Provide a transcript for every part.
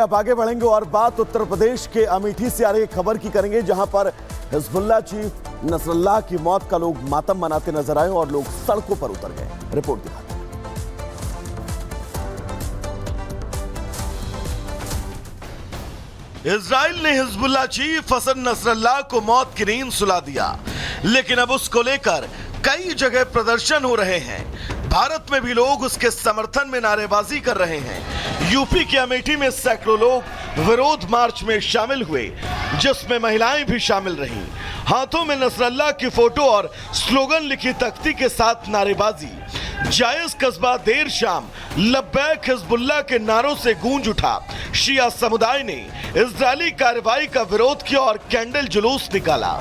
अब आगे बढ़ेंगे और बात उत्तर प्रदेश के अमेठी से आ रही खबर की करेंगे, जहां पर हिजबुल्लाह चीफ नसरुल्लाह की मौत का लोग मातम मनाते नजर आए और लोग सड़कों पर उतर गए। रिपोर्ट दिखाते हैं। इजराइल ने हिजबुल्लाह चीफ हसन नसरुल्लाह को मौत की नींद सुला दिया, लेकिन अब उसको लेकर कई जगह प्रदर्शन हो रहे हैं। भारत में भी लोग उसके समर्थन में नारेबाजी कर रहे हैं। यूपी के अमेठी में सैकड़ों लोग विरोध मार्च में शामिल हुए, जिसमें महिलाएं भी शामिल रहीं। हाथों में नसरुल्लाह की फोटो और स्लोगन लिखी तख्ती के साथ नारेबाजी। जायज कस्बा देर शाम लब्बैक हिजबुल्लाह के नारों से गूंज उठा। शिया समुदाय ने इजरायली कार्रवाई का विरोध किया और कैंडल जुलूस निकाला।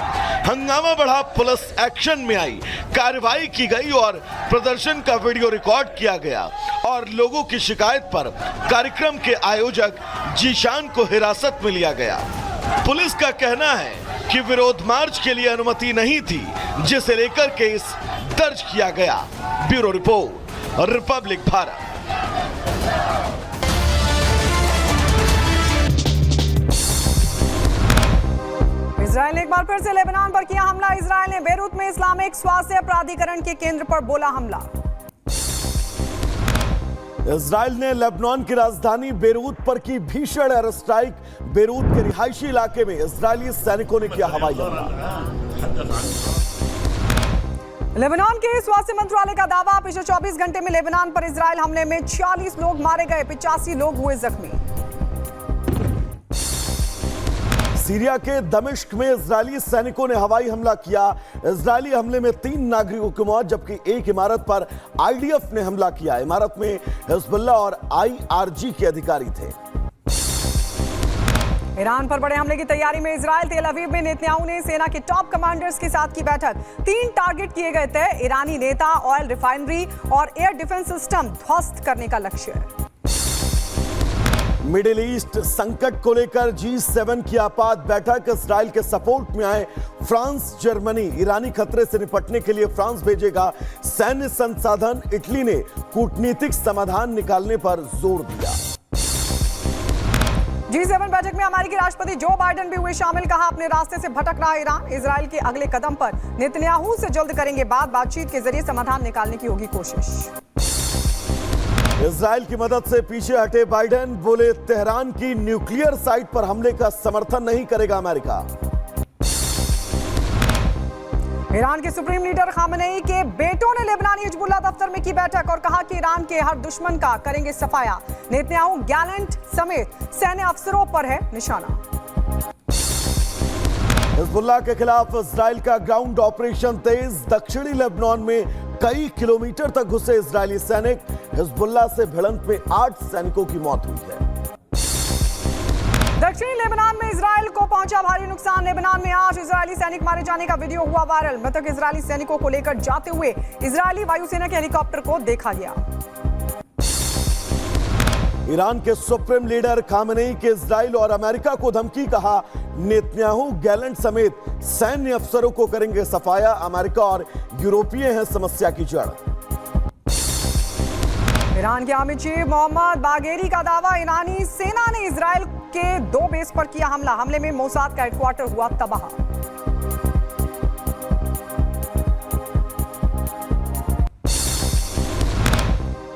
हंगामा बढ़ा, पुलिस एक्शन में आई, कार्रवाई की गई और प्रदर्शन का वीडियो रिकॉर्ड किया गया और लोगों की शिकायत पर कार्यक्रम के आयोजक जीशान को हिरासत में लिया गया। पुलिस का कहना है कि विरोध मार्च के लिए अनुमति नहीं थी, जिसे लेकर केस दर्ज किया गया। Bureau report, Republic Bharat. Israel ने एक बार फिर से लेबनान पर किया हमला। इजराइल ने बेरूत में इस्लामिक स्वास्थ्य प्राधिकरण के केंद्र पर बोला हमला। इजराइल ने लेबनान की राजधानी बेरूत पर की भीषण एयर स्ट्राइक। बेरूत के रिहायशी इलाके में इजरायली सैनिकों ने किया हवाई हमला। लेबनान के स्वास्थ्य मंत्रालय का दावा, पिछले 24 घंटे में लेबनान पर इजराइल हमले में 46 लोग मारे गए, 85 लोग हुए जख्मी। सीरिया के दमिश्क में इजरायली सैनिकों ने हवाई हमला किया। इजरायली हमले में 3 नागरिकों की मौत, जबकि एक इमारत पर आईडीएफ ने हमला किया। इमारत में हिजबुल्लाह और आईआरजी के अधिकारी थे। ईरान पर बड़े हमले की तैयारी में इजराइल। तेल अवीव में नेतन्याहू ने सेना के टॉप कमांडर्स के साथ की बैठक। 3 टारगेट किए गए थे। ईरानी नेता, ऑयल रिफाइनरी और एयर डिफेंस सिस्टम ध्वस्त करने का लक्ष्य। मिडिल ईस्ट संकट को लेकर G7 की आपात बैठक। इजराइल के सपोर्ट में आए फ्रांस, जर्मनी। ईरानी खतरे से निपटने के लिए फ्रांस भेजेगा सैन्य संसाधन। इटली ने कूटनीतिक समाधान निकालने पर जोर दिया। G7 बैठक में अमेरिकी राष्ट्रपति जो बाइडेन भी हुए शामिल। कहा, अपने रास्ते से भटक रहा ईरान। इजराइल के अगले कदम पर नेतन्याहू से जल्द करेंगे बातचीत के जरिए समाधान निकालने की होगी कोशिश। इजराइल की मदद से पीछे हटे बाइडेन। बोले, तेहरान की न्यूक्लियर साइट पर हमले का समर्थन नहीं करेगा अमेरिका। ईरान के सुप्रीम लीडर खामेनेई के बेटों ने लेबनानी हिजबुल्लाह दफ्तर में की बैठक और कहा कि ईरान के हर दुश्मन का करेंगे सफाया। नेतन्याहू गैलेंट समेत सैन्य अफसरों पर है निशाना। हिजबुल्लाह के खिलाफ इजराइल का ग्राउंड ऑपरेशन तेज। दक्षिणी लेबनान में कई किलोमीटर तक घुसे इजरायली सैनिक। हिजबुल्लाह से भिड़ंत में 8 सैनिकों की मौत हुई है। दक्षिणी लेबनान में इजराइल को पहुंचा भारी नुकसान। लेबनान में 8 इजरायली सैनिक मारे जाने का वीडियो हुआ वायरल। मृतक इजरायली सैनिकों को लेकर जाते हुए इजरायली वायुसेना के हेलीकॉप्टर को देखा गया। ईरान के सुप्रीम लीडर खामेनेई के इजराइल और अमेरिका को धमकी। कहा, नेतन्याहू गैलेंट समेत सैन्य अफसरों को करेंगे सफाया। अमेरिका और यूरोपीय हैं समस्या की जड़। ईरान के आर्मी चीफ मोहम्मद बागेरी का दावा, ईरानी सेना ने इजराइल के 2 बेस पर किया हमला। हमले में मोसाद का हेडक्वार्टर हुआ तबाह।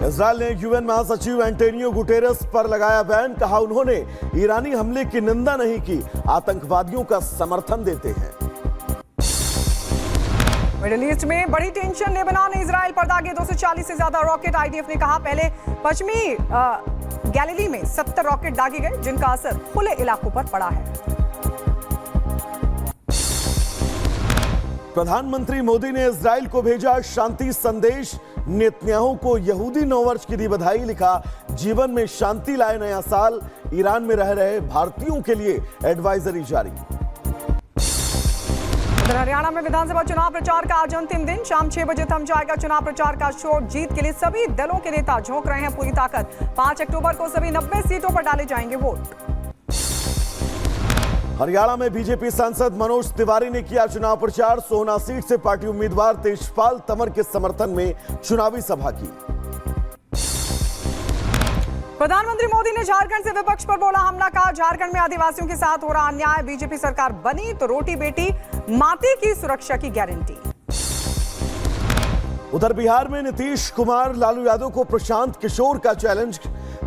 इजराइल ने यूएन महासचिव एंटोनियो गुटेरेस पर लगाया बैन। कहा, उन्होंने ईरानी हमले की निंदा नहीं की, आतंकवादियों का समर्थन देते हैं। मिडिल ईस्ट में बड़ी टेंशन। लेबनान ने इजराइल पर दागे 240 से ज्यादा रॉकेट। आईडीएफ ने कहा, पहले पश्चिमी गैलिली में 70 रॉकेट दागे गए, जिनका असर खुले इलाकों पर पड़ा है। प्रधानमंत्री मोदी ने इजराइल को भेजा शांति संदेश। नेतन्याहू को यहूदी नववर्ष की दी बधाई। लिखा, जीवन में शांति लाए नया साल। ईरान में रह रहे भारतीयों के लिए एडवाइजरी जारी। उधर हरियाणा में विधानसभा चुनाव प्रचार का आज अंतिम दिन। शाम 6 बजे थम जाएगा चुनाव प्रचार का शोर। जीत के लिए सभी दलों के नेता झोंक रहे हैं पूरी ताकत। 5 अक्टूबर को सभी 90 सीटों पर डाले जाएंगे वोट। हरियाणा में बीजेपी सांसद मनोज तिवारी ने किया चुनाव प्रचार। सोहना सीट से पार्टी उम्मीदवार तेजपाल तंवर के समर्थन में चुनावी सभा की। प्रधानमंत्री मोदी ने झारखंड से विपक्ष पर बोला हमला, कहा झारखंड में आदिवासियों के साथ हो रहा अन्याय, बीजेपी सरकार बनी तो रोटी बेटी माटी की सुरक्षा की गारंटी। उधर बिहार में नीतीश कुमार लालू यादव को प्रशांत किशोर का चैलेंज,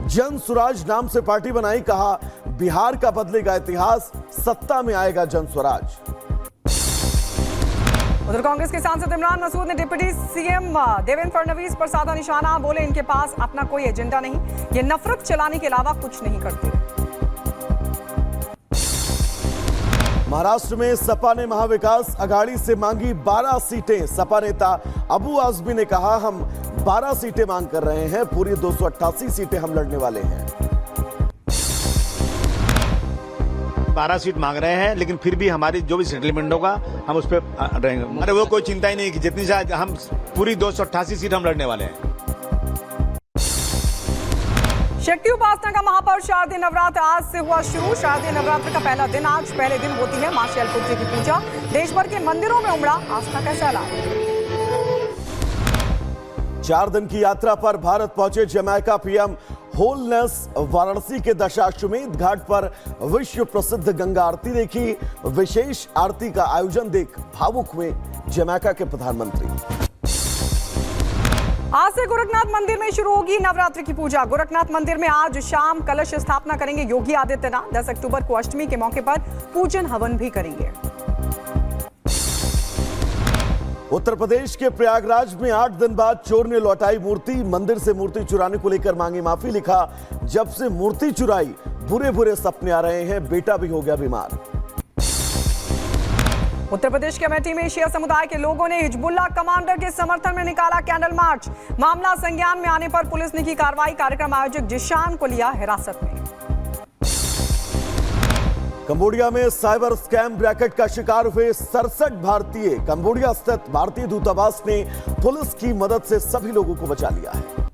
जन स्वराज नाम से पार्टी बनाई, कहा बिहार का बदलेगा इतिहास, सत्ता में आएगा जन स्वराज। उधर कांग्रेस के सांसद इमरान मसूद ने डिप्टी सीएम देवेंद्र फडणवीस पर साधा निशाना, बोले इनके पास अपना कोई एजेंडा नहीं, ये नफरत चलाने के अलावा कुछ नहीं करते। महाराष्ट्र में सपा ने महाविकास आघाड़ी से मांगी 12 सीटें। सपा नेता अबू आजमी ने कहा हम 12 सीटें मांग कर रहे हैं, पूरी 288 सीटें हम लड़ने वाले हैं। 12 सीट मांग रहे हैं, लेकिन फिर भी हमारी जो भी सेटलमेंट होगा हम उस पर रहेंगे। अरे वो कोई चिंता ही नहीं कि जितनी शायद हम पूरी 288 सीट हम लड़ने वाले हैं। शक्ति उपासना का महापर्व शारदीय नवरात्र आज से हुआ शुरू। शारदीय नवरात्र का पहला दिन आज, पहले दिन होती है मां शैलपुत्री की पूजा। देश भर के मंदिरों में उमड़ा आस्था का सैलाब। 4 दिन की यात्रा पर भारत पहुंचे जमैका पीएम होलनेस, वाराणसी के दशाश्वमेध घाट पर विश्व प्रसिद्ध गंगा आरती देखी। विशेष आरती का आयोजन देख भावुक हुए जमैका के प्रधानमंत्री। आज से गोरखनाथ मंदिर में शुरू होगी नवरात्रि की पूजा। गोरखनाथ मंदिर में आज शाम कलश स्थापना करेंगे योगी आदित्यनाथ। 10 अक्टूबर को अष्टमी के मौके पर पूजन हवन भी करेंगे। उत्तर प्रदेश के प्रयागराज में 8 दिन बाद चोर ने लौटाई मूर्ति। मंदिर से मूर्ति चुराने को लेकर मांगी माफी, लिखा जब से मूर्ति चुराई बुरे बुरे सपने आ रहे हैं, बेटा भी हो गया बीमार। उत्तर प्रदेश के अमेठी में शिया समुदाय के लोगों ने हिजबुल्लाह कमांडर के समर्थन में निकाला कैंडल मार्च। मामला संज्ञान में आने पर पुलिस ने की कार्रवाई। कार्यक्रम आयोजक जिशान को लिया हिरासत में। कंबोडिया में साइबर स्कैम रैकेट का शिकार हुए 67 भारतीय। कंबोडिया स्थित भारतीय दूतावास ने पुलिस की मदद से सभी लोगों को बचा लिया है।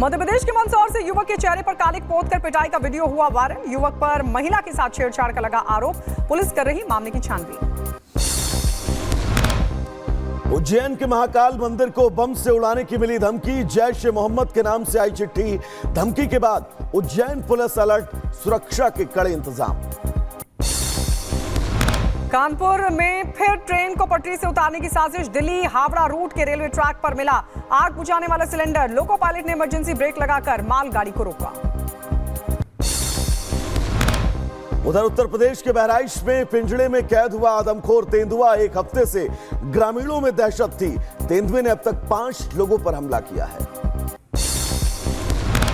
मध्य प्रदेश के मंदसौर से युवक के चेहरे पर कालिक पोतकर पिटाई का वीडियो हुआ वायरल। युवक पर महिला के साथ छेड़छाड़ का लगा आरोप, पुलिस कर रही मामले की छानबीन। उज्जैन के महाकाल मंदिर को बम से उड़ाने की मिली धमकी। जैश ए मोहम्मद के नाम से आई चिट्ठी। धमकी के बाद उज्जैन पुलिस अलर्ट, सुरक्षा के कड़े इंतजाम। कानपुर में फिर ट्रेन को पटरी से उतारने की साजिश। दिल्ली हावड़ा रूट के रेलवे ट्रैक पर मिला आग बुझाने वाला सिलेंडर। लोको पायलट ने इमरजेंसी ब्रेक लगाकर मालगाड़ी को रोका। उधर उत्तर प्रदेश के बहराइच में पिंजड़े में कैद हुआ आदमखोर तेंदुआ। 1 हफ्ते से ग्रामीणों में दहशत थी। तेंदुए ने अब तक 5 लोगों पर हमला किया है।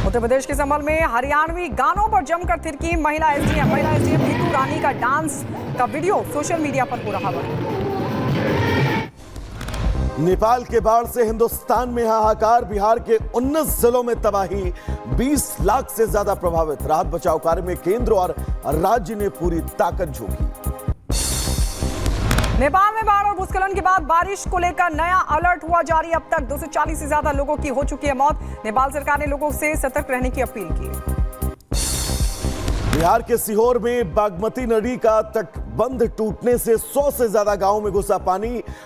उत्तर प्रदेश के संभल में हरियाणवी गानों पर जमकर थिरकी महिला एसडीएम नीतू रानी का डांस का वीडियो सोशल मीडिया पर हो रहा है। नेपाल के बाढ़ से हिंदुस्तान में हाहाकार। बिहार के 19 जिलों में तबाही, 20 लाख से ज्यादा प्रभावित। राहत बचाव कार्य में केंद्र और राज्य ने पूरी ताकत झोंकी। नेपाल में बाढ़ और भूस्खलन के बाद बारिश को लेकर नया अलर्ट हुआ जारी। अब तक 240 से ज्यादा लोगों की हो चुकी है मौत। नेपाल सरकार ने लोगों से सतर्क रहने की अपील की। बिहार के सीहोर में बागमती नदी का तटबंध टूटने से 100 से ज्यादा गांवों में घुसा पानी।